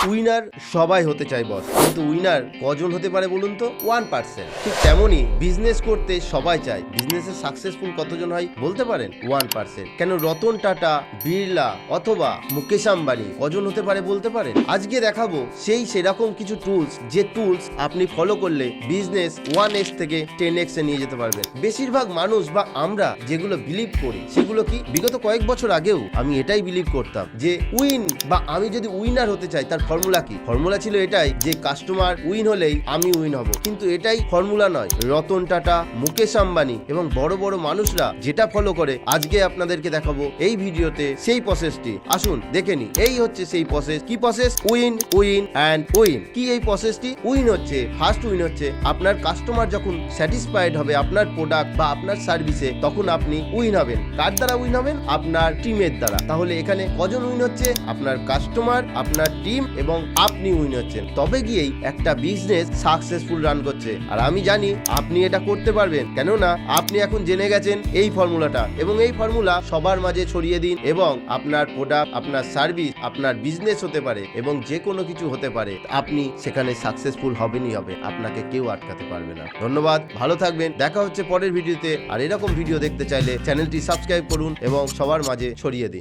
Winner সবাই হতে চায় বস, কিন্তু উইনার কজন হতে পারে বলুন তো? 1%। ঠিক তেমনই বিজনেস করতে সবাই চায়, বিজনেসে সাকসেসফুল কতজন হয় বলতে পারেন? 1%। কেন রতন টাটা, বিড়লা অথবা মুকেশ আম্বানি কজন হতে পারে বলতে পারেন? আজকে দেখাবো সেরকম কিছু টুলস, যে টুলস আপনি ফলো করলে বিজনেস 1x থেকে 10x এ নিয়ে যেতে পারবেন। বেশিরভাগ মানুষ বা আমরা যেগুলো বিলিভ করি সেগুলো কি, বিগত কয়েক বছর আগেও আমি এটাই বিলিভ করতাম যে উইন বা আমি যদি উইনার হতে চাই তার ফর্মুলা কি? ফর্মুলা ছিল এটাই যে কাস্টমার উইন হলেই আমি উইন হব, কিন্তু এটাই ফর্মুলা নয়। রতন টাটা, মুকেশ আম্বানি এবং বড় বড় মানুষরা যেটা ফলো করে আজকে আপনাদেরকে দেখাবো এই ভিডিওতে সেই প্রসেসটি। আসুন দেখে নি। এই হচ্ছে সেই প্রসেস। কি process? Win, win and win. কি এই প্রসেসটি? উইন হচ্ছে, ফার্স্ট উইন হচ্ছে আপনার কাস্টমার যখন স্যাটিসফাইড হবে আপনার প্রোডাক্ট বা আপনার সার্ভিসে, তখন আপনি উইন হবেন। কার দ্বারা উইন হবেন? আপনার টিমের দ্বারা। তাহলে এখানে কজন উইন হচ্ছে? আপনার কাস্টমার, আপনার টিম এবং আপনি উইন হচ্ছেন। তবে গিয়েই একটা বিজনেস সাকসেসফুল রান করছে। আর আমি জানি আপনি এটা করতে পারবেন, কেননা আপনি এখন জেনে গেছেন এই ফর্মুলাটা, এবং এই ফর্মুলা সবার মাঝে ছড়িয়ে দিন এবং আপনার প্রোডাক্ট, আপনার সার্ভিস, আপনার বিজনেস হতে পারে এবং যে কোনো কিছু হতে পারে, আপনি সেখানে সাকসেসফুল হবেনই হবে। আপনাকে কেউ আটকাতে পারবে না। ধন্যবাদ, ভালো থাকবেন, দেখা হচ্ছে পরের ভিডিওতে। আর এরকম ভিডিও দেখতে চাইলে চ্যানেলটি সাবস্ক্রাইব করুন এবং সবার মাঝে ছড়িয়ে দিন।